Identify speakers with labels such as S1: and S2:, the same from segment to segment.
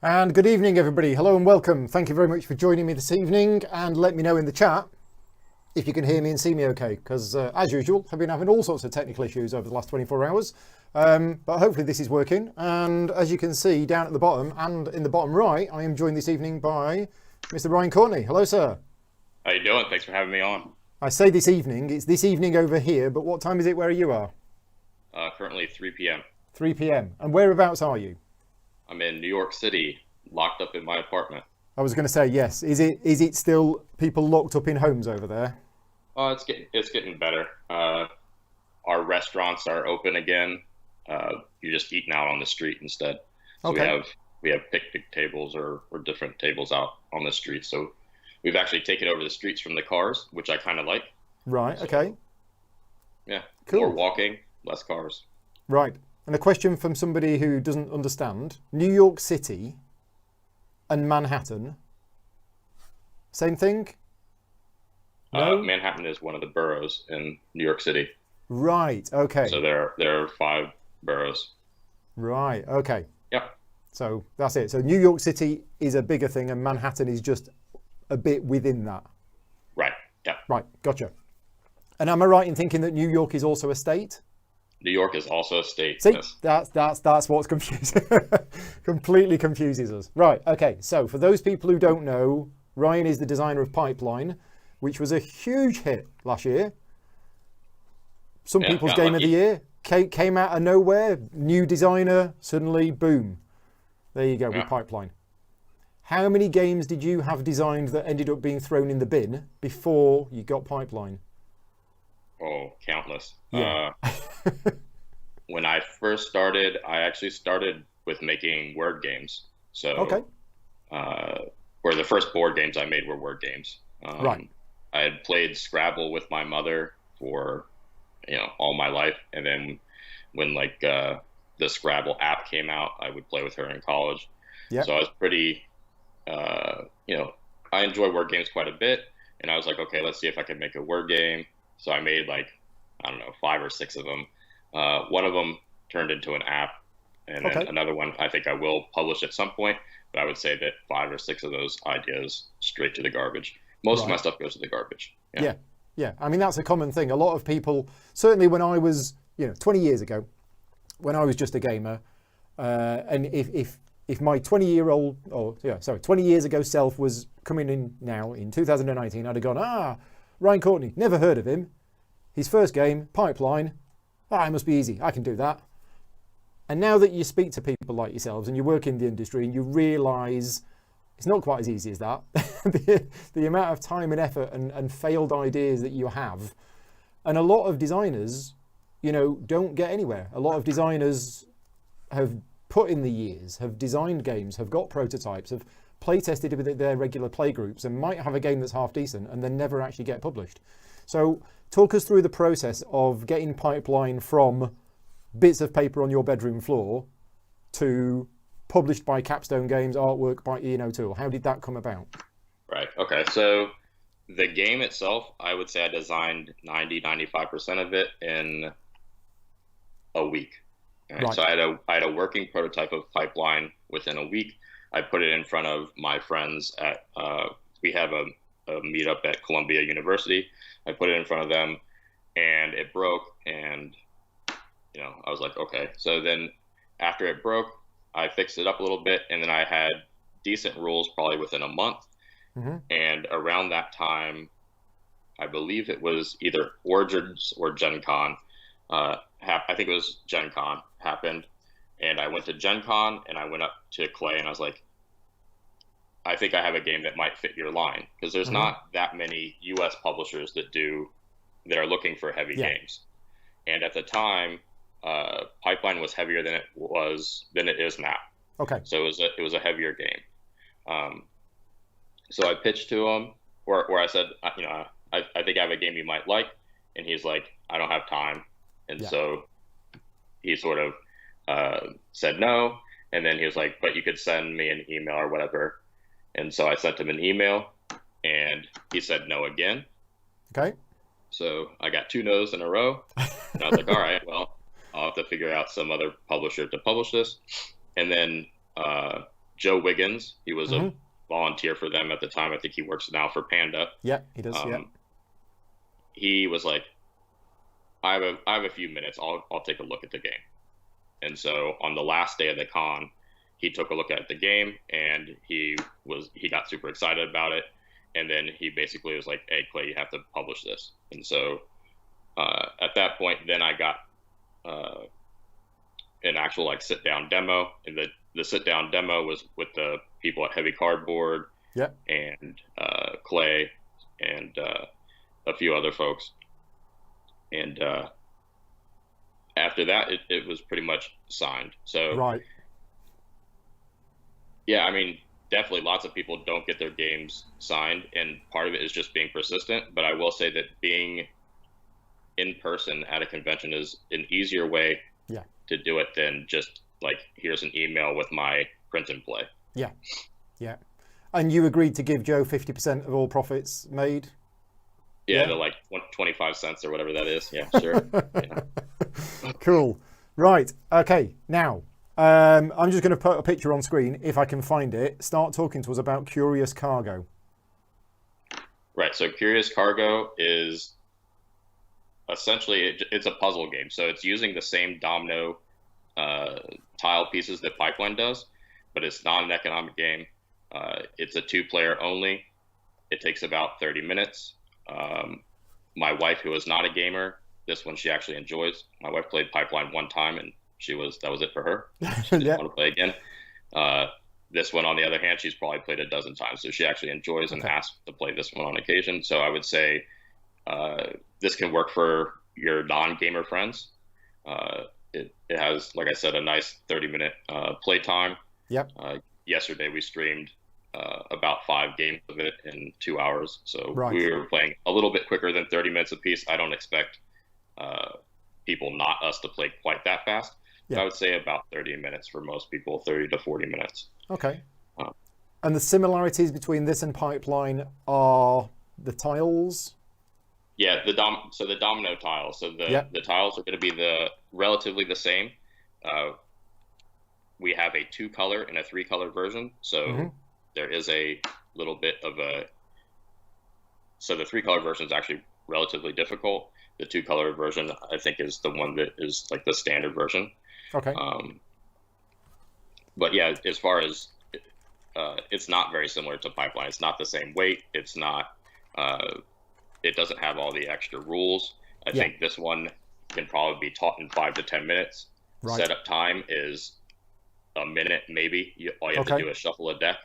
S1: And good evening, everybody. Hello and welcome. Thank you very much for joining me this evening, and let me know in the chat if you can hear me and see me okay, because as usual, I've been having all sorts of technical issues over the last 24 hours, but hopefully this is working. And as you can see down at the bottom and in the bottom right, I am joined this evening by Mr. Ryan Courtney. Hello, sir.
S2: How you doing? Thanks for having me on.
S1: I say this evening, it's this evening over here, but what time is it where you are?
S2: Currently 3 p.m.
S1: 3 p.m. And whereabouts are you?
S2: I'm in New York City, locked up in my apartment.
S1: I was going to say yes. Is it still people locked up in homes over there?
S2: It's getting better. Our restaurants are open again. You're just eating out on the street instead. So
S1: Okay.
S2: we have picnic tables or different tables out on the street. So we've actually taken over the streets from the cars, which I kind of like.
S1: Right.
S2: So
S1: Okay.
S2: yeah, more
S1: Cool.
S2: walking, less cars.
S1: Right. And a question from somebody who doesn't understand. New York City and Manhattan, same thing? No?
S2: Manhattan is one of the boroughs in New York City.
S1: Right. Okay.
S2: So there are five boroughs.
S1: Right. Okay.
S2: Yep.
S1: So that's it. So New York City is a bigger thing and Manhattan is just a bit within that.
S2: Right. Yep.
S1: Right. Gotcha. And am I right in thinking that New York is also a state?
S2: New York is also a state.
S1: See,
S2: Yes.
S1: that's what's confusing. Completely confuses us. Right. Okay. So for those people who don't know, Ryan is the designer of Pipeline, which was a huge hit last year. Some
S2: Yeah,
S1: people's
S2: got
S1: game of the
S2: lucky.
S1: year came out of nowhere. New designer, suddenly boom. There you go with
S2: Yeah.
S1: Pipeline. How many games did you have designed that ended up being thrown in the bin before you got Pipeline?
S2: Oh, countless.
S1: Yeah.
S2: When I first started, I actually started with making word games.
S1: Okay.
S2: So, where the first board games I made were word games.
S1: Right.
S2: I had played Scrabble with my mother for, all my life, and then when the Scrabble app came out, I would play with her in college.
S1: Yeah.
S2: So I was pretty, I enjoy word games quite a bit, and I was like, okay, let's see if I can make a word game. So I made I don't know, five or six of them. One of them turned into an app, and then
S1: Okay.
S2: another one I think I will publish at some point. But I would say that five or six of those ideas straight to the garbage. Most of my
S1: Right.
S2: stuff goes to the garbage. Yeah.
S1: Yeah. Yeah. I mean, that's a common thing. A lot of people, certainly when I was, 20 years ago, when I was just a gamer, and if my 20-year-old, 20 years ago self was coming in now in 2019, I'd have gone, Ryan Courtney, never heard of him. His first game, Pipeline. It must be easy. I can do that. And now that you speak to people like yourselves and you work in the industry and you realise it's not quite as easy as that, the amount of time and effort and failed ideas that you have, and a lot of designers, don't get anywhere. A lot of designers have put in the years, have designed games, have got prototypes, have play tested with their regular play groups and might have a game that's half decent and then never actually get published. So talk us through the process of getting Pipeline from bits of paper on your bedroom floor to published by Capstone Games, artwork by Ian O'Toole. How did that come about?
S2: Right. Okay. So the game itself, I would say I designed 95% of it in a week. All right.
S1: Right.
S2: So I had a working prototype of Pipeline within a week. I put it in front of my friends at we have a meetup at Columbia University. I put it in front of them, and it broke. And I was like, okay. So then after it broke, I fixed it up a little bit, and then I had decent rules probably within a month.
S1: Mm-hmm.
S2: And around that time, I believe it was either Origins or Gen Con. I think it was Gen Con happened. And I went to Gen Con and I went up to Clay and I was like, I think I have a game that might fit your line. Because there's
S1: Mm-hmm.
S2: not that many US publishers that are looking for heavy
S1: Yeah.
S2: games. And at the time, Pipeline was heavier than it is now.
S1: Okay.
S2: So it was a heavier game. So I pitched to him, or I said, I think I have a game you might like, and he's like, I don't have time, and
S1: Yeah.
S2: so he sort of said no, and then he was like, but you could send me an email or whatever, and so I sent him an email, and he said no again.
S1: Okay.
S2: So I got two no's in a row, and I was like, all right, well, I'll have to figure out some other publisher to publish this, and then Joe Wiggins. He was
S1: Mm-hmm.
S2: a volunteer for them at the time. I think he works now for Panda.
S1: Yeah, he does. Yeah.
S2: He was like, I have a few minutes. I'll take a look at the game. And so on the last day of the con, he took a look at the game and he got super excited about it. And then he basically was like, "Hey, Clay, you have to publish this." And so at that point, then I got an actual like sit down demo, and the sit down demo was with the people at Heavy Cardboard,
S1: Yeah.
S2: and Clay, and a few other folks. And after that, it was pretty much signed. So
S1: Right.
S2: yeah, I mean, definitely lots of people don't get their games signed, and part of it is just being persistent. But I will say that being in person at a convention is an easier way
S1: Yeah.
S2: to do it than just like, here's an email with my print and play.
S1: Yeah. Yeah. And you agreed to give Joe 50% of all profits made?
S2: Yeah, the like 25 cents or whatever that is. Yeah, sure. Yeah.
S1: Cool. Right. Okay. Now, I'm just going to put a picture on screen if I can find it. Start talking to us about Curious Cargo.
S2: Right. So Curious Cargo is essentially, it's a puzzle game. So it's using the same domino tile pieces that Pipeline does, but it's not an economic game. It's a 2-player only. It takes about 30 minutes. My wife, who is not a gamer, this one she actually enjoys. My wife played Pipeline one time and that was it for her. She didn't want to play again. This one, on the other hand, she's probably played a dozen times, so she actually enjoys and asks to play this one on occasion. So I would say this can work for your non-gamer friends. It has, like I said, a nice 30-minute play time.
S1: Yep.
S2: Yesterday we streamed about 5 games of it in 2 hours. So
S1: Right.
S2: we were playing a little bit quicker than 30 minutes apiece. I don't expect people, not us, to play quite that fast.
S1: Yeah.
S2: But I would say about 30 minutes for most people, 30 to 40 minutes.
S1: Okay. And the similarities between this and Pipeline are the tiles?
S2: Yeah, the domino tiles. So the tiles are going to be relatively the same. We have a 2-color and a 3-color version. So there is a little bit of so the 3-color version is actually relatively difficult. The 2-color version, I think, is the one that is like the standard version.
S1: Okay.
S2: But yeah, as far as it's not very similar to Pipeline. It's not the same weight. It's not. It doesn't have all the extra rules. I think this one can probably be taught in 5 to 10 minutes.
S1: Right.
S2: Setup time is a minute, maybe. All you have to do is shuffle a deck.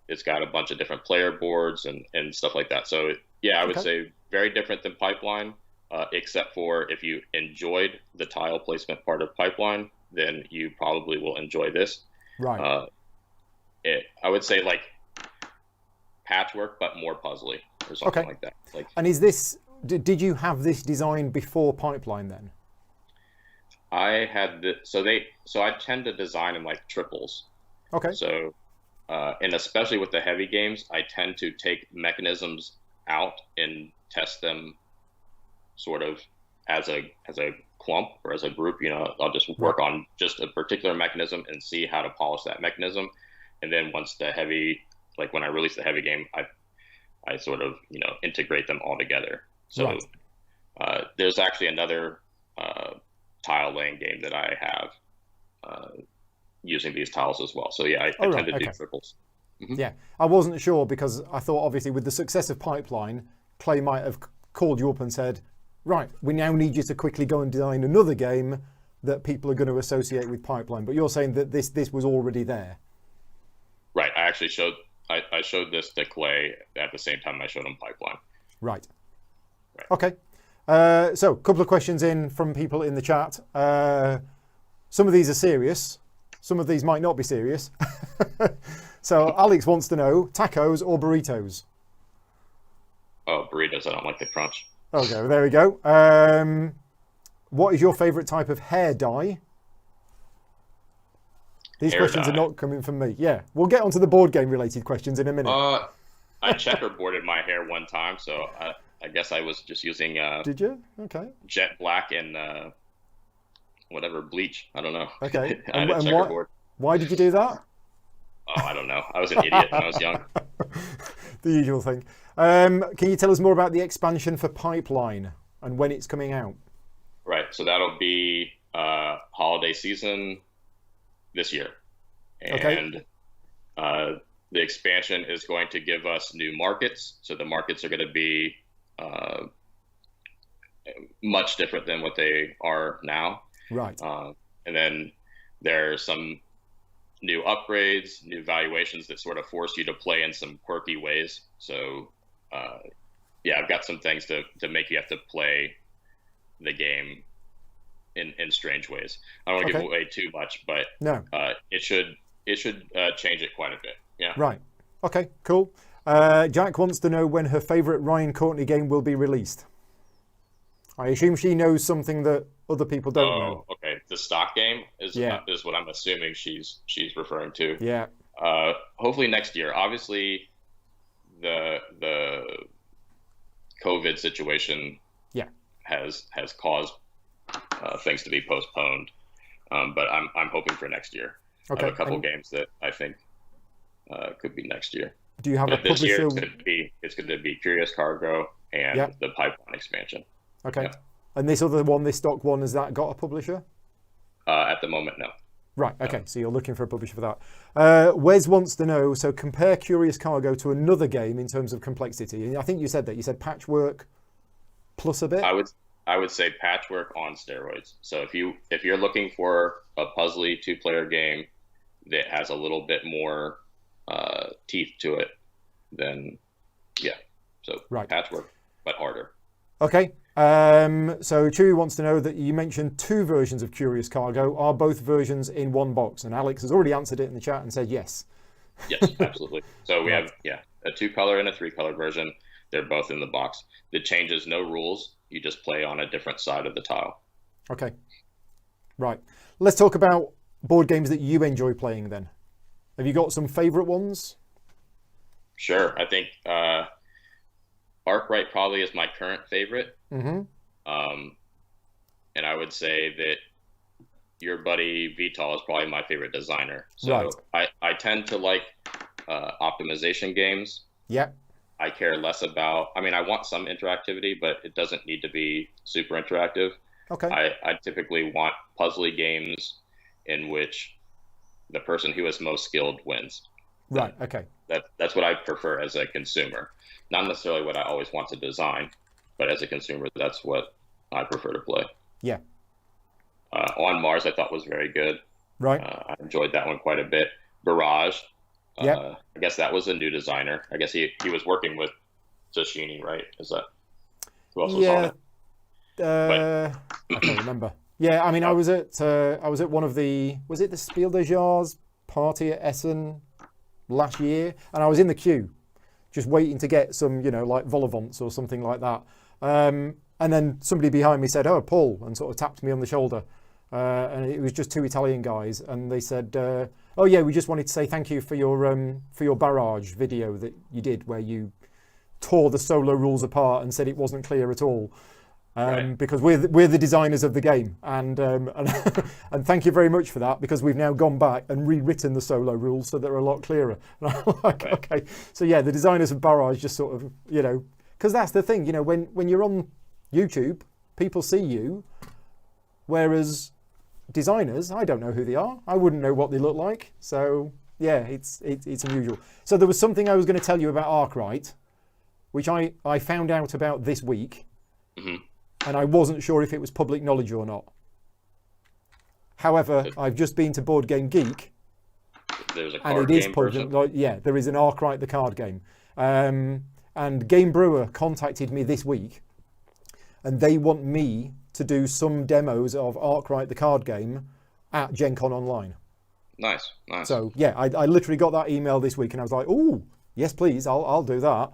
S2: It's got a bunch of different player boards and stuff like that. So yeah, I would say very different than Pipeline, except for if you enjoyed the tile placement part of Pipeline, then you probably will enjoy this.
S1: Right.
S2: I would say like patchwork, but more puzzly or something like that. Like,
S1: and is this? Did you have this design before Pipeline then?
S2: I had so I tend to design in like triples.
S1: Okay.
S2: So, and especially with the heavy games, I tend to take mechanisms out and test them sort of as a clump or as a group. You know, I'll just work on just a particular mechanism and see how to polish that mechanism. And then once the heavy, like when I release the heavy game, I sort of, you know, integrate them all together. So there's actually another tile laying game that I have using these tiles as well. So yeah, I tend to do triples.
S1: Yeah, I wasn't sure because I thought obviously with the success of Pipeline, Clay might have called you up and said, right, we now need you to quickly go and design another game that people are going to associate with Pipeline. But you're saying that this was already there.
S2: Right. I actually showed this to Clay at the same time I showed him Pipeline.
S1: Right. Okay. So a couple of questions in from people in the chat. Some of these are serious. Some of these might not be serious. So Alex wants to know, tacos or burritos?
S2: Oh, burritos. I don't like the crunch.
S1: Okay, well, there we go. What is your favorite type of hair dye? These questions are not coming from me. Yeah, we'll get onto the board game related questions in a minute.
S2: I checkerboarded my hair one time, so I guess I was just using
S1: Did you? Okay.
S2: jet black and whatever bleach. I don't know.
S1: Okay.
S2: I had a checkerboard.
S1: Why did you do that?
S2: Oh, I don't know. I was an idiot when I was young.
S1: The usual thing. Can you tell us more about the expansion for Pipeline and when it's coming out?
S2: Right. So that'll be holiday season this year. And the expansion is going to give us new markets. So the markets are going to be much different than what they are now.
S1: Right.
S2: And then there's some new upgrades, new valuations that sort of force you to play in some quirky ways. So, yeah, I've got some things to make you have to play the game in strange ways. I don't want to give away too much, but
S1: no,
S2: it should change it quite a bit. Yeah.
S1: Right. Okay. Cool. Jack wants to know when her favorite Ryan Courtney game will be released. I assume she knows something that other people don't know.
S2: Okay. The stock game is what I'm assuming she's referring to.
S1: Yeah.
S2: Hopefully next year. Obviously, the COVID situation has caused things to be postponed, but I'm hoping for next year.
S1: Okay.
S2: I have a couple games that I think could be next year.
S1: Do you have a
S2: this
S1: publisher?
S2: Year it's going to be Curious Cargo and the Pipeline expansion.
S1: Okay.
S2: Yeah.
S1: And this other one, this stock one, has that got a publisher?
S2: At the moment, no.
S1: Right. Okay. So you're looking for a publisher for that. Wes wants to know. So compare Curious Cargo to another game in terms of complexity. And I think you said that. You said Patchwork plus a bit.
S2: I would say Patchwork on steroids. So if you're looking for a puzzly 2-player game that has a little bit more teeth to it, then so Patchwork but harder.
S1: Okay. So Chewy wants to know that you mentioned 2 versions of Curious Cargo. Are both versions in one box? And Alex has already answered it in the chat and said yes.
S2: Yes, absolutely. So we have a 2-color and a 3-color version. They're both in the box. That changes no rules. You just play on a different side of the tile. Okay.
S1: Right. Let's talk about board games that you enjoy playing then. Have you got some favorite ones?
S2: Sure. I think Arkwright probably is my current favorite.
S1: Mm-hmm.
S2: And I would say that your buddy Vital is probably my favorite designer. So I tend to like optimization games.
S1: Yeah.
S2: I care less about, I want some interactivity, but it doesn't need to be super interactive.
S1: Okay.
S2: I typically want puzzly games in which the person who is most skilled wins.
S1: Right. Okay.
S2: That's what I prefer as a consumer. Not necessarily what I always want to design, but as a consumer, that's what I prefer to play.
S1: Yeah.
S2: On Mars, I thought was very good.
S1: Right.
S2: I enjoyed that one quite a bit. Barrage.
S1: Yeah.
S2: I guess that was a new designer. I guess he was working with Sashini, right? Is that who else was on it?
S1: I can't remember. Yeah, I was at one of the, was it the Spiel des Jahres party at Essen last year, and I was in the queue, just waiting to get some, like vol-au-vents or something like that. And then somebody behind me said, "Oh, Paul," and sort of tapped me on the shoulder. And it was just 2 Italian guys, and they said, "Oh yeah, we just wanted to say thank you for your barrage video that you did, where you tore the solo rules apart and said it wasn't clear at all." Because we're the designers of the game, and and thank you very much for that, because we've now gone back and rewritten the solo rules so they're a lot clearer. And I'm like, okay, so yeah, the designers of Barrage just sort of, because that's the thing, when you're on YouTube, people see you, whereas designers, I don't know who they are. I wouldn't know what they look like. So yeah, it's unusual. So there was something I was going to tell you about Arkwright, which I found out about this week.
S2: Mm-hmm.
S1: And I wasn't sure if it was public knowledge or not. However, I've just been to Board Game Geek.
S2: There's a card
S1: and it is
S2: game
S1: public. Yeah, there is an Arkwright the card game. And Game Brewer contacted me this week, and they want me to do some demos of Arkwright the card game at Gen Con Online.
S2: Nice.
S1: So yeah, I literally got that email this week, and I was like, "Oh, yes, please, I'll do that."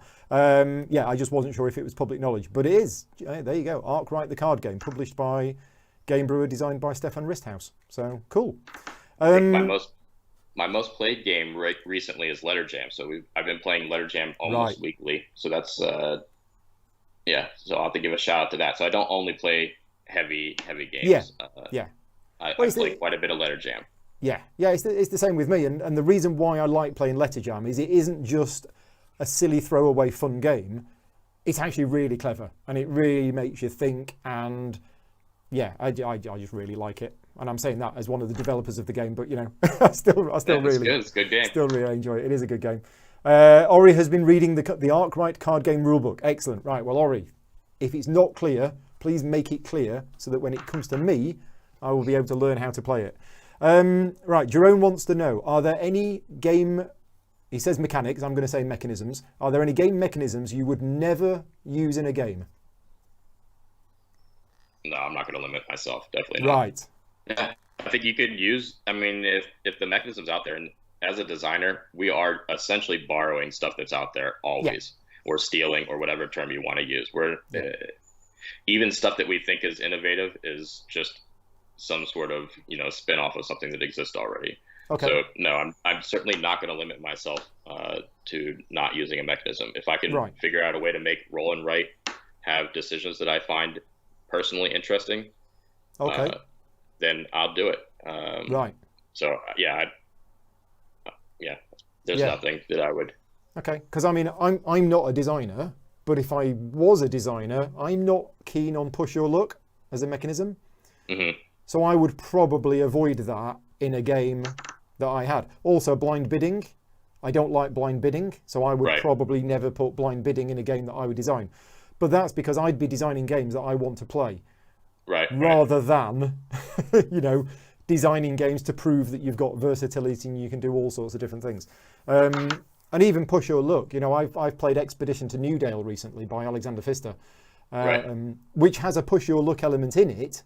S1: Yeah, I just wasn't sure if it was public knowledge, but it is. There you go, Arkwright the card game, published by Game Brewer, designed by Stefan Risthaus. So cool.
S2: I think my most played game recently is Letter Jam. So I've been playing Letter Jam almost weekly. So that's So I'll have to give a shout out to that. So I don't only play heavy games.
S1: Yeah.
S2: I play quite a bit of Letter Jam.
S1: Yeah, it's the same with me. And the reason why I like playing Letter Jam is it isn't just a silly throwaway fun game. It's actually really clever, and it really makes you think. And yeah, I just really like it. And I'm saying that as one of the developers of the game, but you know, I still really,
S2: it's a good game.
S1: Still really enjoy it. It is a good game. Ori has been reading the Arkwright card game rulebook. Excellent. Right. Well, Ori, if it's not clear, please make it clear so that when it comes to me, I will be able to learn how to play it. Right. Jerome wants to know: are there any game? He says mechanics. I'm going to say mechanisms. Are there any game mechanisms you would never use in a game?
S2: No, I'm not going to limit myself. Definitely not.
S1: Right.
S2: Yeah, I think you could use. I mean, if the mechanism's out there, and as a designer, we are essentially borrowing stuff that's out there always, or stealing, or whatever term you want to use. We're even stuff that we think is innovative is just some sort of spin off of something that exists already.
S1: Okay.
S2: So no, I'm certainly not going to limit myself to not using a mechanism. If I can figure out a way to make roll and write have decisions that I find personally interesting, then I'll do it.
S1: Right.
S2: So yeah, there's nothing that I would.
S1: Okay, because I mean, I'm not a designer, but if I was a designer, I'm not keen on push your luck as a mechanism.
S2: Mm-hmm.
S1: So I would probably avoid that in a game that I had. Also, blind bidding. I don't like blind bidding, so I would probably never put blind bidding in a game that I would design. But that's because I'd be designing games that I want to play. Rather than, designing games to prove that you've got versatility and you can do all sorts of different things. And even push your luck. I've played Expedition to Newdale recently by Alexander Pfister, which has a push your luck element in it,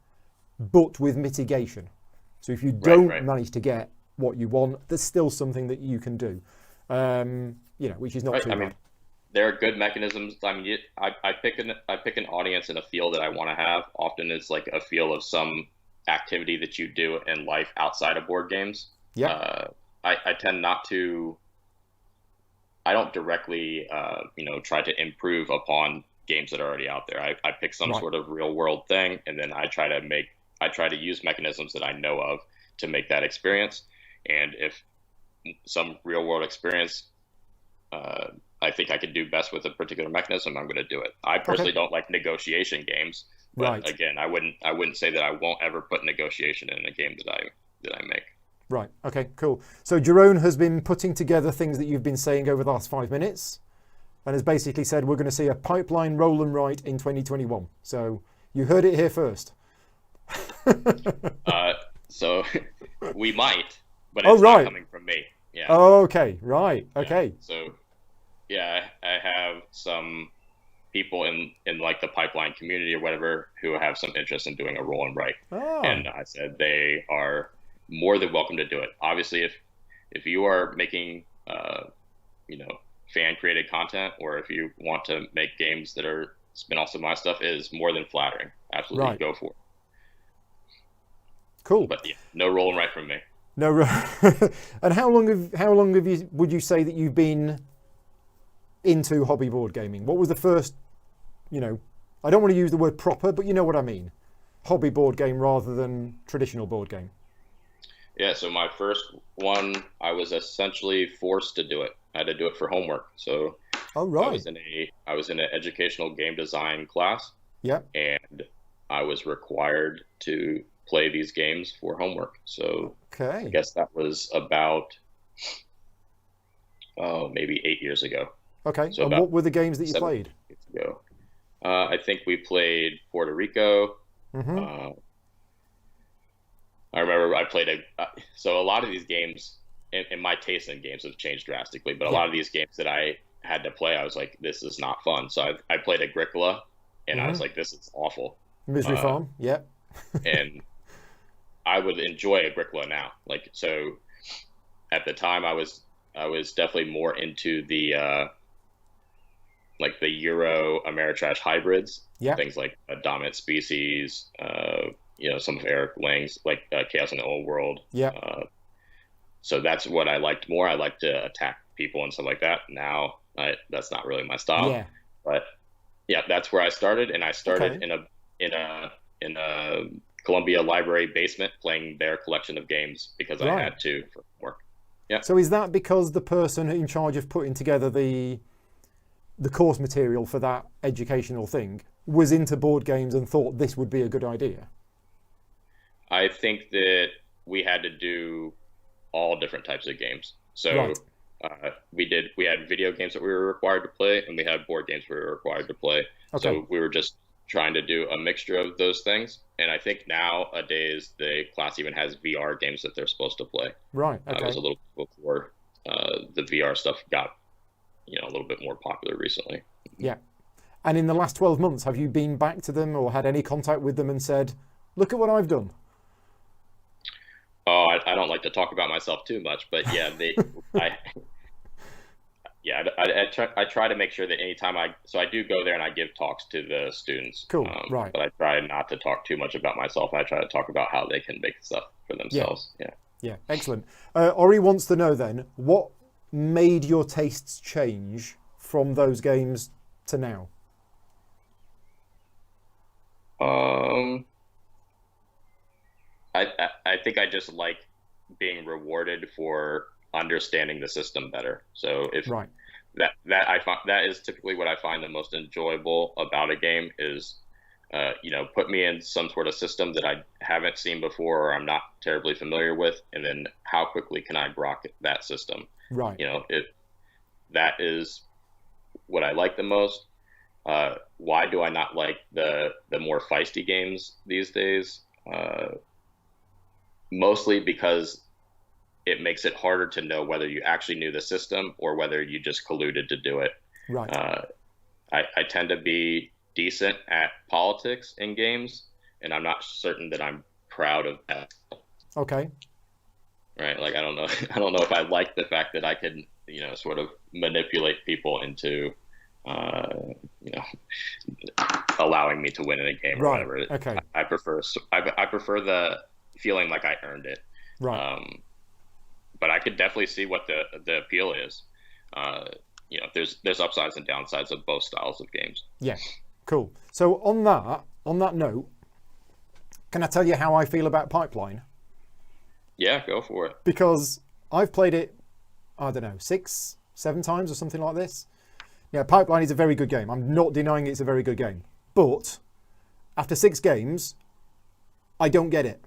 S1: but with mitigation. So if you don't manage to get what you want, there's still something that you can do, which is not too bad.
S2: There are good mechanisms. I mean, I pick an audience and a feel that I want to have. Often it's like a feel of some activity that you do in life outside of board games. Yeah. I tend not to. I don't directly, try to improve upon games that are already out there. I pick some sort of real world thing, and then I try to use mechanisms that I know of to make that experience. And if some real world experience, I think I could do best with a particular mechanism, I'm going to do it. I personally don't like negotiation games, but again, I wouldn't say that I won't ever put negotiation in a game that I make.
S1: Right. Okay, cool. So Jerome has been putting together things that you've been saying over the last 5 minutes and has basically said we're going to see a pipeline roll and write in 2021. So you heard it here first.
S2: So we might, but it's not coming from me. Yeah.
S1: Oh, okay. Right. Okay.
S2: Yeah. So yeah, I have some people in like the pipeline community or whatever who have some interest in doing a roll and write. Oh. And I said they are more than welcome to do it. Obviously, if you are making fan created content, or if you want to make games that are spin-offs of my stuff, it is more than flattering. Absolutely, go for it.
S1: Cool.
S2: But yeah, no roll and write from me.
S1: No. And how long would you say that you've been into hobby board gaming? What was the first? I don't want to use the word proper, but you know what I mean. Hobby board game rather than traditional board game.
S2: Yeah, so my first one, I was essentially forced to do it. I had to do it for homework. So I was in an educational game design class. Yeah. And I was required to play these games for homework. So I guess that was about maybe 8 years ago.
S1: Okay. So and what were the games that you played?
S2: Years ago. I think we played Puerto Rico. Mm-hmm. I remember I played so a lot of these games, and my taste in games have changed drastically, but a lot of these games that I had to play, I was like, this is not fun. So I played Agricola, and I was like, this is awful.
S1: Misery Farm, yep.
S2: And I would enjoy Agricola now. Like, so at the time I was definitely more into the like the Euro Ameritrash hybrids, things like Dominant Species, some of Eric Lang's like Chaos in the Old World. Yeah. So that's what I liked more. I like to attack people and stuff like that. Now that's not really my style. Yeah. But yeah, that's where I started, and I started in a Columbia Library basement playing their collection of games because I had to for work. Yeah.
S1: So is that because the person in charge of putting together the course material for that educational thing was into board games and thought this would be a good idea?
S2: I think that we had to do all different types of games. So we had video games that we were required to play, and we had board games we were required to play. Okay. So we were just trying to do a mixture of those things. And I think nowadays the class even has VR games that they're supposed to play.
S1: Right. Okay.
S2: It was a little before the VR stuff got, a little bit more popular recently.
S1: Yeah. And in the last 12 months, have you been back to them or had any contact with them and said, look at what I've done?
S2: Oh, I don't like to talk about myself too much, but yeah, I try to make sure that anytime I do go there and I give talks to the students.
S1: Cool, right.
S2: But I try not to talk too much about myself. I try to talk about how they can make stuff for themselves.
S1: Yeah, excellent. Ori wants to know then, what made your tastes change from those games to now?
S2: I think I just like being rewarded for understanding the system better. So if that is typically what I find the most enjoyable about a game is, put me in some sort of system that I haven't seen before or I'm not terribly familiar with, and then how quickly can I grok that system?
S1: Right.
S2: That is what I like the most. Why do I not like the more feisty games these days? Mostly because it makes it harder to know whether you actually knew the system or whether you just colluded to do it.
S1: Right.
S2: I tend to be decent at politics in games, and I'm not certain that I'm proud of that.
S1: Okay.
S2: Right. Like I don't know if I like the fact that I can, sort of manipulate people into, allowing me to win in a game or whatever.
S1: Okay.
S2: I prefer the feeling like I earned it.
S1: Right.
S2: But I could definitely see what the appeal is. There's upsides and downsides of both styles of games.
S1: Yeah. Cool. So on that note, can I tell you how I feel about Pipeline?
S2: Yeah, go for it.
S1: Because I've played it, I don't know, 6, 7 times or something like this. Yeah, Pipeline is a very good game. I'm not denying it's a very good game. But after 6 games, I don't get it.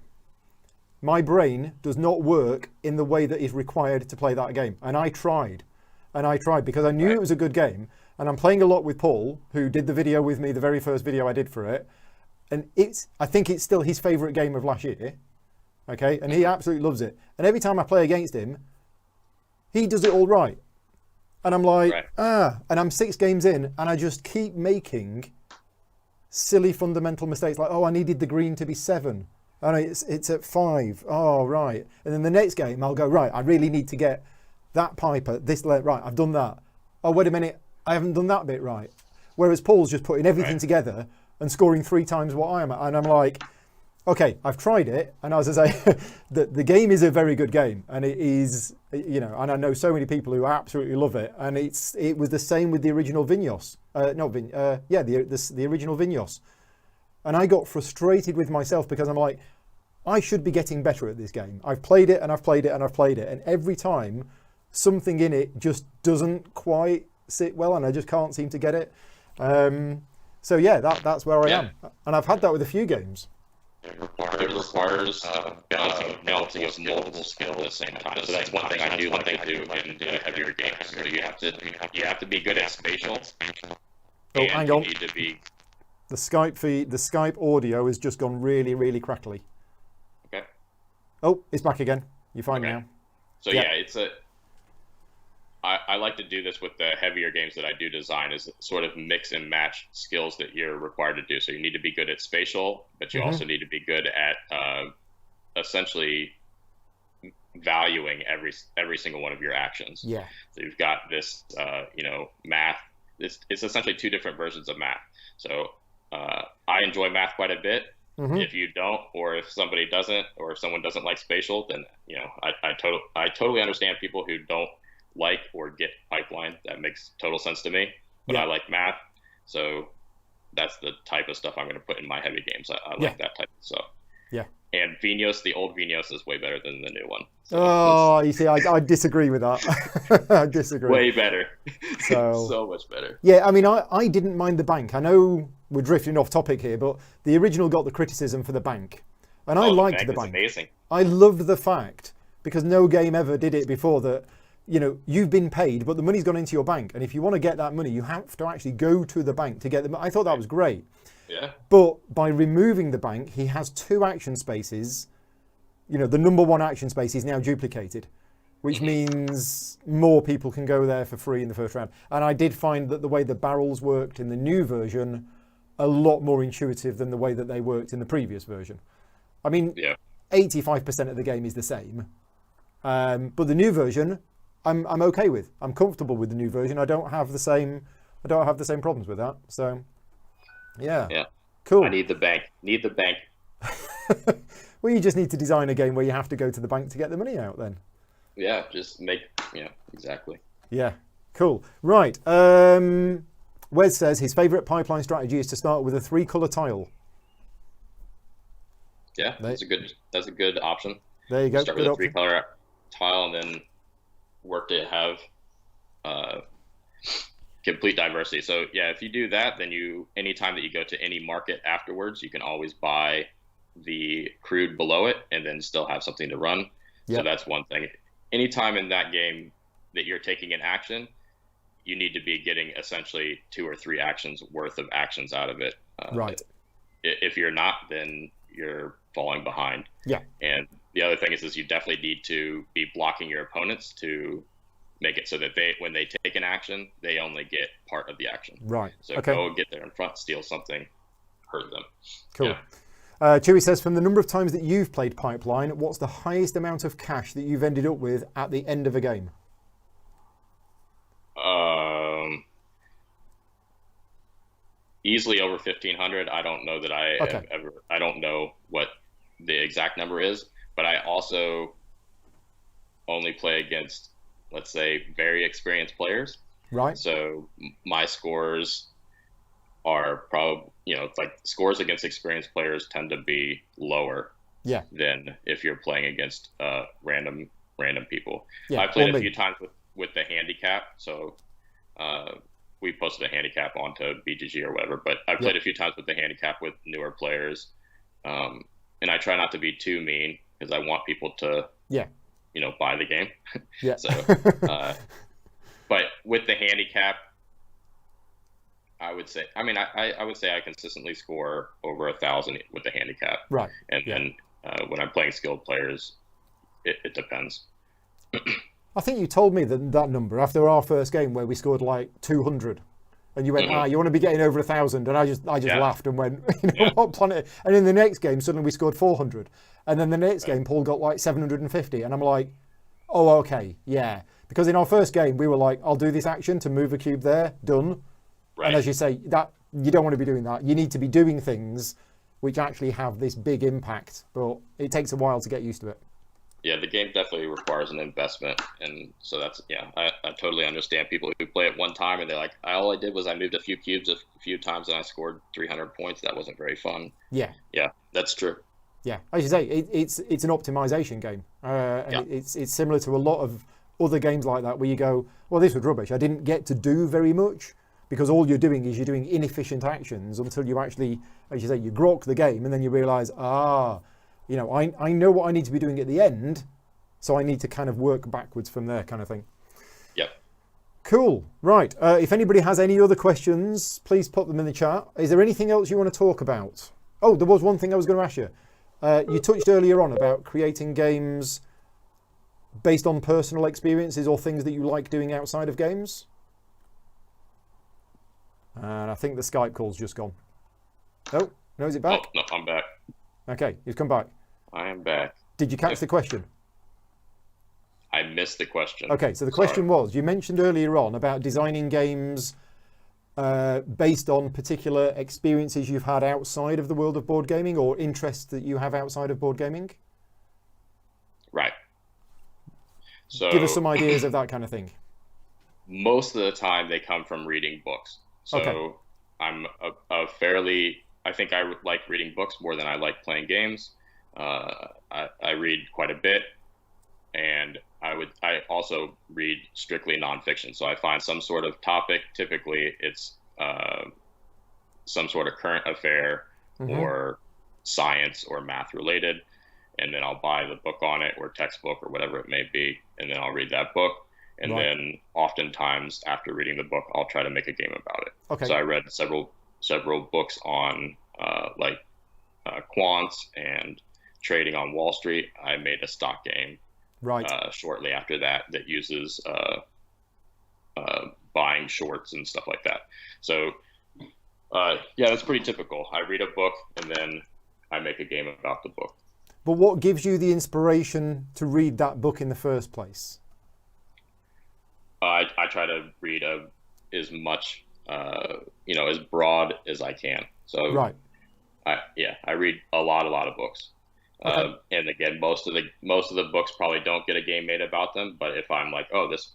S1: My brain does not work in the way that is required to play that game. And I tried. Because I knew it was a good game. And I'm playing a lot with Paul, who did the video with me, the very first video I did for it. And I think it's still his favourite game of last year. Okay? And he absolutely loves it. And every time I play against him, he does it all right. And I'm like, and I'm 6 games in, and I just keep making silly fundamental mistakes. Like, I needed the green to be 7. Oh, no, it's at 5. Oh, right. And then the next game, I'll go, right, I really need to get that pipe at this level. Right, I've done that. Oh, wait a minute, I haven't done that bit right. Whereas Paul's just putting everything together and scoring 3 times what I am at. And I'm like, okay, I've tried it. And as I say, the game is a very good game. And it is, and I know so many people who absolutely love it. And it was the same with the original Vinyos. The original Vinyos. And I got frustrated with myself because I'm like, I should be getting better at this game. I've played it and I've played it and I've played it. And every time something in it just doesn't quite sit well and I just can't seem to get it. So yeah, that's where I am. And I've had that with a few games.
S2: It requires balancing of multiple skills at the same time. So that's one thing I do in heavier games. So you have to be good at spatial.
S1: Oh, hang on.
S2: You need to be...
S1: The Skype feed, the Skype audio has just gone really, really crackly.
S2: Okay.
S1: Oh, it's back again. You're fine now.
S2: So I like to do this with the heavier games that I do design, is sort of mix and match skills that you're required to do. So you need to be good at spatial, but you also need to be good at essentially valuing every single one of your actions.
S1: Yeah.
S2: So you've got this, math. It's essentially 2 different versions of math. So I enjoy math quite a bit. If you don't, or if somebody doesn't, or if someone doesn't like spatial, then I totally understand people who don't like or get Pipeline. That makes total sense to me. But I like math, so that's the type of stuff I'm going to put in my heavy games. I like that type of stuff.
S1: Yeah.
S2: And Vinos, the old Vinos, is way better than the new one. So
S1: Oh, you see, I disagree with that. I disagree.
S2: way better.
S1: So,
S2: so much better.
S1: yeah, I mean, I didn't mind the bank. I know we're drifting off topic here, but the original got the criticism for the bank. And I liked the bank.
S2: Amazing.
S1: I loved the fact, because no game ever did it before, that, you know, you've been paid, but the money's gone into your bank. And if you want to get that money, you have to actually go to the bank to get the money. I thought that was great.
S2: Yeah.
S1: But by removing the bank, he has 2 action spaces. You know, the number 1 action space is now duplicated, which means more people can go there for free in the first round. And I did find that the way the barrels worked in the new version, a lot more intuitive than the way that they worked in the previous version. I mean, 85% of the game is the same. But the new version, I'm okay with. I'm comfortable with the new version. I don't have the same problems with that. So, yeah. Cool.
S2: I need the bank.
S1: Well, you just need to design a game where you have to go to the bank to get the money out then.
S2: Yeah, exactly.
S1: Yeah, cool. Right. Wes says his favourite pipeline strategy is to start with a 3-colour tile.
S2: Yeah, that's a good option.
S1: There you go.
S2: Start with a 3-color tile and then work to have complete diversity. So yeah, if you do that, then anytime that you go to any market afterwards, you can always buy the crude below it and then still have something to run. Yep. So that's one thing. Anytime in that game that you're taking an action, you need to be getting essentially 2 or 3 actions worth of actions out of it.
S1: Right.
S2: If you're not, then you're falling behind.
S1: Yeah.
S2: And the other thing is you definitely need to be blocking your opponents to make it so that when they take an action, they only get part of the action.
S1: Right.
S2: So go get there in front, steal something, hurt them.
S1: Cool.
S2: Yeah.
S1: Chewy says, from the number of times that you've played Pipeline, what's the highest amount of cash that you've ended up with at the end of a game?
S2: Easily over 1,500. I don't know that I don't know what the exact number is, but I also only play against, let's say, very experienced players.
S1: Right.
S2: So my scores are probably, like scores against experienced players tend to be lower than if you're playing against random people. Yeah, I played a few times with the handicap. So we posted a handicap onto BGG or whatever, but I played a few times with the handicap with newer players. And I try not to be too mean because I want people to, buy the game.
S1: Yeah.
S2: So, but with the handicap, I would say, I would say I consistently score over 1,000 with the handicap.
S1: Right.
S2: And then when I'm playing skilled players, it depends.
S1: I think you told me that number after our first game where we scored like 200, and you went, you want to be getting over 1,000, and I just laughed and went, what planet? And in the next game, suddenly we scored 400, and then the next game, Paul got like 750, and I'm like, oh, okay, yeah, because in our first game we were like, I'll do this action to move a cube there, done, and as you say, that you don't want to be doing that. You need to be doing things which actually have this big impact, but it takes a while to get used to it.
S2: Yeah, the game definitely requires an investment, and so that's I totally understand people who play it one time and they're like, all I did was I moved a few cubes a few times and I scored 300 points. That wasn't very fun. Yeah, that's true.
S1: Yeah, as you say, it's an optimization game, and it's similar to a lot of other games like that where you go, well, this was rubbish. I didn't get to do very much because all you're doing is you're doing inefficient actions until you actually, as you say, you grok the game and then you realize, I know what I need to be doing at the end, so I need to kind of work backwards from there kind of thing.
S2: Yep.
S1: Cool. Right. If anybody has any other questions, please put them in the chat. Is there anything else you want to talk about? Oh, there was one thing I was going to ask you. You touched earlier on about creating games based on personal experiences or things that you like doing outside of games. And I think the Skype call's just gone. Oh, no, is it back?
S2: Oh, no, I'm back.
S1: Okay, you've come back.
S2: I am back.
S1: Did you catch the question?
S2: I missed the question.
S1: Okay, so the question was, you mentioned earlier on about designing games based on particular experiences you've had outside of the world of board gaming or interests that you have outside of board gaming.
S2: Right. So
S1: give us some ideas of that kind of thing.
S2: Most of the time they come from reading books. So I'm I think I like reading books more than I like playing games. I read quite a bit, and I also read strictly nonfiction. So I find some sort of topic. Typically, it's some sort of current affair or science or math related, and then I'll buy the book on it or textbook or whatever it may be, and then I'll read that book. And then oftentimes after reading the book, I'll try to make a game about it.
S1: Okay.
S2: So I read several books on quants and trading on Wall Street. I made a stock game shortly after that uses buying shorts and stuff like that. So that's pretty typical. I read a book and then I make a game about the book.
S1: But what gives you the inspiration to read that book in the first place?
S2: I try to read as much, as broad as I can. So I read a lot of books. Okay. And again, most of the books probably don't get a game made about them. But if I'm like, oh, this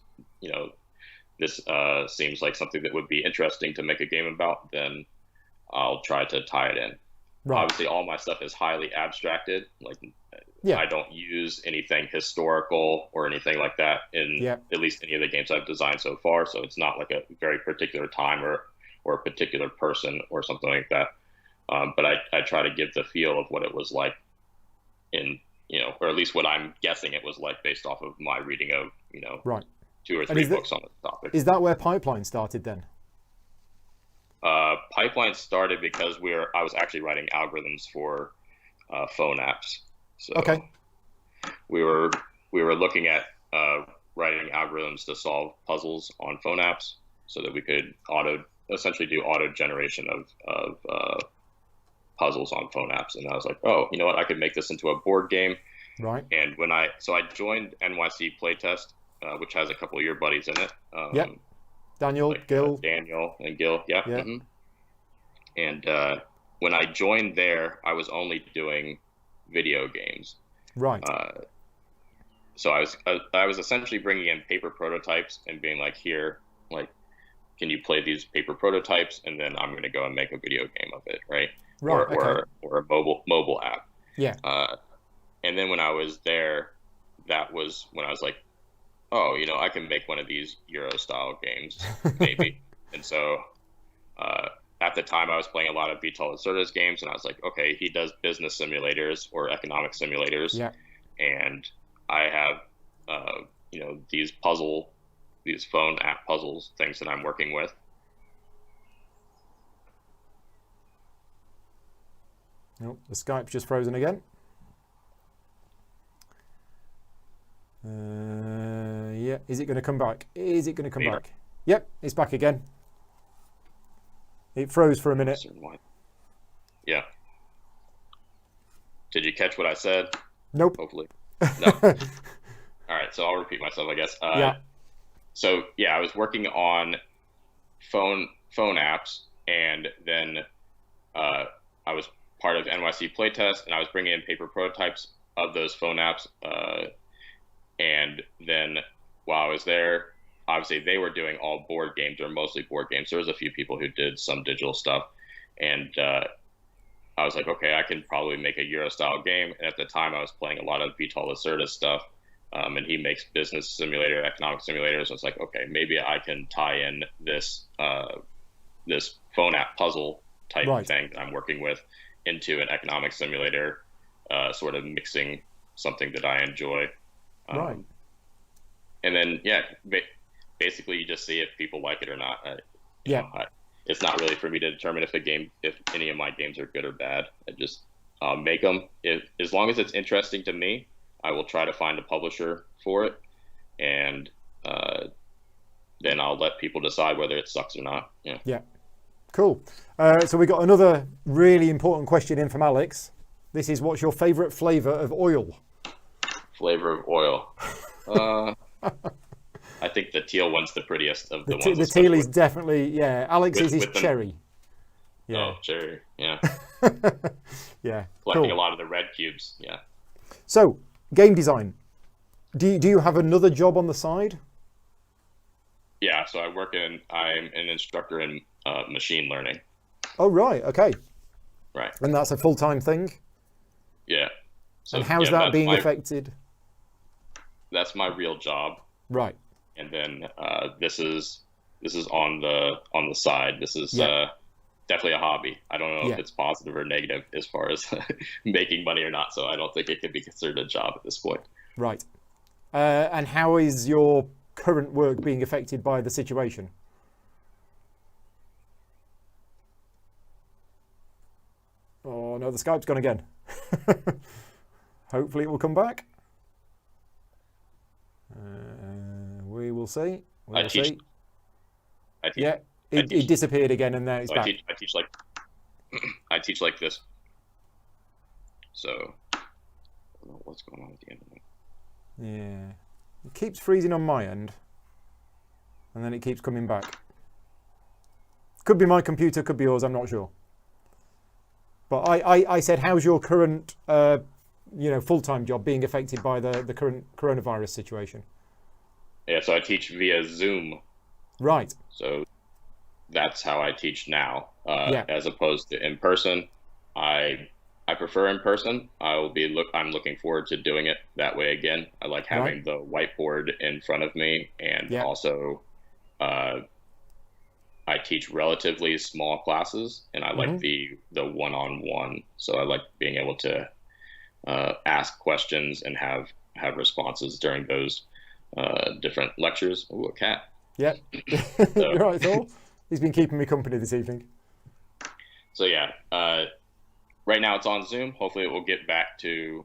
S2: seems like something that would be interesting to make a game about, then I'll try to tie it in. Right. Obviously, all my stuff is highly abstracted. I don't use anything historical or anything like that in at least any of the games I've designed so far. So it's not like a very particular time or a particular person or something like that. But I try to give the feel of what it was like or at least what I'm guessing it was like based off of my reading of, 2 or 3 books on this topic.
S1: Is that where Pipeline started then?
S2: Pipeline started because I was actually writing algorithms for phone apps. So we were looking at writing algorithms to solve puzzles on phone apps so that we could essentially do auto generation of puzzles on phone apps. And I was like, oh, you know what? I could make this into a board game.
S1: Right.
S2: And I joined NYC Playtest, which has a couple of your buddies in it.
S1: Daniel, Gil.
S2: Daniel and Gil, yeah. Mm-hmm. And when I joined there, I was only doing video games.
S1: Right.
S2: So I was essentially bringing in paper prototypes and being like, here, can you play these paper prototypes? And then I'm going to go and make a video game of it, right?
S1: Right.
S2: Or a mobile app.
S1: Yeah.
S2: And then when I was there, that was when I was like, oh, I can make one of these Euro style games, maybe. And so at the time I was playing a lot of Vital Lacerda's games, and I was like, okay, he does business simulators or economic simulators.
S1: Yeah.
S2: And I have, these phone app puzzles, things that I'm working with.
S1: Oh, the Skype's just frozen again. Is it going to come back? Is it going to come back? Yep, it's back again. It froze for a minute.
S2: Yeah. Did you catch what I said?
S1: Nope.
S2: Hopefully. No. All right, so I'll repeat myself, I guess. So I was working on phone apps, and then I was part of NYC Playtest, and I was bringing in paper prototypes of those phone apps. And then while I was there, obviously they were doing all board games, or mostly board games. There was a few people who did some digital stuff. And I was like, okay, I can probably make a Euro style game. And at the time I was playing a lot of Vital Lacerda stuff. And he makes business simulator, economic simulators. I was like, okay, maybe I can tie in this phone app puzzle type thing that I'm working with into an economic simulator, sort of mixing something that I enjoy.
S1: Right.
S2: And then, basically you just see if people like it or not. It's not really for me to determine if any of my games are good or bad. I just make them. As long as it's interesting to me, I will try to find a publisher for it, and then I'll let people decide whether it sucks or not.
S1: Yeah. Cool. So we got another really important question in from Alex. This is, what's your favorite flavor of oil?
S2: Flavor of oil. I think the teal one's the prettiest of the ones.
S1: The teal is definitely, Alex's is cherry. Yeah.
S2: Oh, cherry, yeah.
S1: Yeah.
S2: Collecting a lot of the red cubes, yeah.
S1: So, game design. Do you have another job on the side?
S2: Yeah, so I'm an instructor in machine learning.
S1: Oh, right, okay.
S2: Right.
S1: And that's a full-time thing?
S2: Yeah. So
S1: and how's
S2: yeah,
S1: that being affected?
S2: That's my real job.
S1: Right.
S2: And then this is on the side. This is definitely a hobby. I don't know if it's positive or negative as far as making money or not. So I don't think it can be considered a job at this point.
S1: Right. And how is your current work being affected by the situation? Oh no, the Skype's gone again. Hopefully it will come back. We will see. We will see. Yeah, it disappeared again, and now it's back.
S2: I teach like this. So I don't know what's going on with the internet.
S1: Yeah, it keeps freezing on my end, and then it keeps coming back. Could be my computer, could be yours. I'm not sure. But I said, how's your current, full-time job being affected by the current coronavirus situation?
S2: Yeah, so I teach via Zoom.
S1: Right.
S2: So that's how I teach now, as opposed to in person. I prefer in person. I'm looking forward to doing it that way again. I like having the whiteboard in front of me, and also I teach relatively small classes, and I like the one-on-one. So I like being able to ask questions and have responses during those different lectures. Ooh, a cat.
S1: Yep. So, right, Thor. He's been keeping me company this evening. So
S2: yeah, right now it's on Zoom. Hopefully it will get back to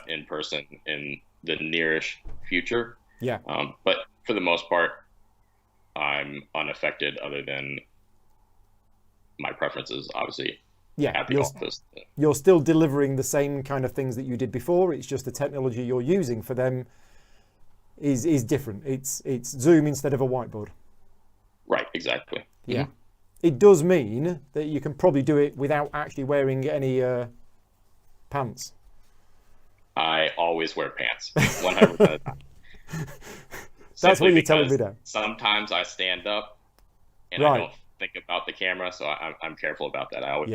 S2: in person in the nearish future.
S1: Yeah.
S2: But for the most part, I'm unaffected, other than my preferences, obviously. At the office.
S1: You're still delivering the same kind of things that you did before. It's just the technology you're using for them is different. It's Zoom instead of a whiteboard.
S2: Right, exactly.
S1: Yeah. It does mean that you can probably do it without actually wearing any pants.
S2: I always wear pants, 100% of the time.
S1: That's what you're telling me now.
S2: Sometimes I stand up and I don't think about the camera, so I'm careful about that. I always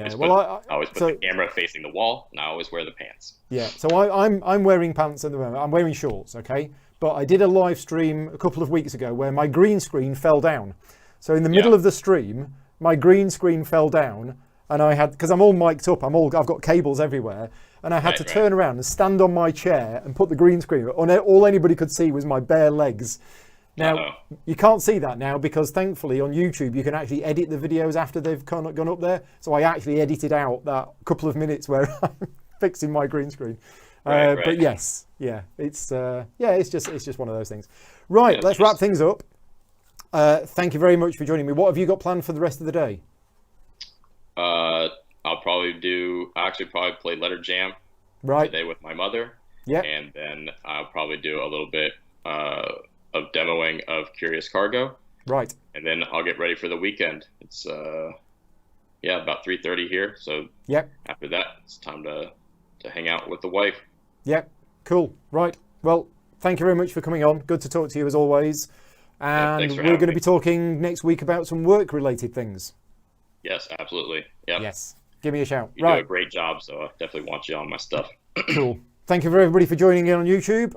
S2: put the camera facing the wall, and I always wear the pants.
S1: Yeah, so I'm wearing pants at the moment. I'm wearing shorts, okay? But I did a live stream a couple of weeks ago where my green screen fell down. So in the middle of the stream, my green screen fell down, and I had, because I'm all mic'd up, I've got cables everywhere, and I had to turn around and stand on my chair and put the green screen on. All anybody could see was my bare legs. Now, you can't see that now because thankfully on YouTube you can actually edit the videos after they've gone up there. So I actually edited out that couple of minutes where I'm fixing my green screen. But yes, it's just one of those things. Right, let's wrap things up. Thank you very much for joining me. What have you got planned for the rest of the day?
S2: I'll probably play Letter Jam today with my mother. Yeah. And then I'll probably do a little bit of demoing of Curious Cargo. Right. And then I'll get ready for the weekend. It's about 3:30 here. So after that, it's time to hang out with the wife. Yep. Cool. Right. Well, thank you very much for coming on. Good to talk to you as always. And we're going to be talking next week about some work-related things. Yes, absolutely. Yep. Yes. Give me a shout. You do a great job, so I definitely want you on my stuff. Cool. Thank you for everybody for joining in on YouTube.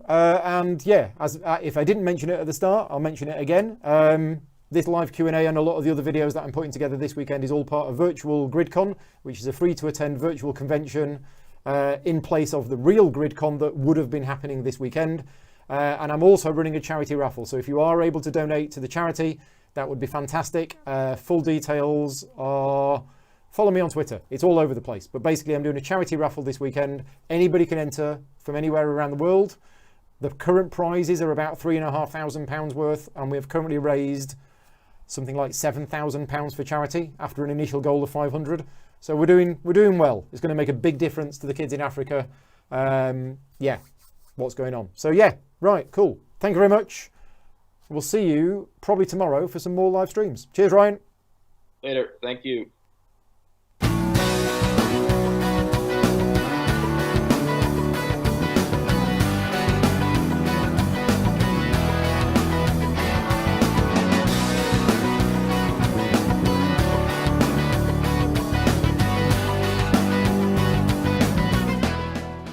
S2: If I didn't mention it at the start, I'll mention it again. This live Q&A and a lot of the other videos that I'm putting together this weekend is all part of Virtual GridCon, which is a free-to-attend virtual convention in place of the real GridCon that would have been happening this weekend. And I'm also running a charity raffle. So if you are able to donate to the charity, that would be fantastic. Full details are... Follow me on Twitter. It's all over the place. But basically, I'm doing a charity raffle this weekend. Anybody can enter from anywhere around the world. The current prizes are about £3,500 worth, and we have currently raised something like £7,000 for charity after an initial goal of 500. So we're doing well. It's going to make a big difference to the kids in Africa. What's going on? So right, cool. Thank you very much. We'll see you probably tomorrow for some more live streams. Cheers, Ryan. Later. Thank you.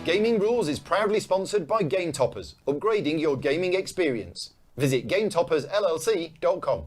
S3: Gaming Rules is proudly sponsored by Game Toppers, upgrading your gaming experience. Visit GameToppersLLC.com.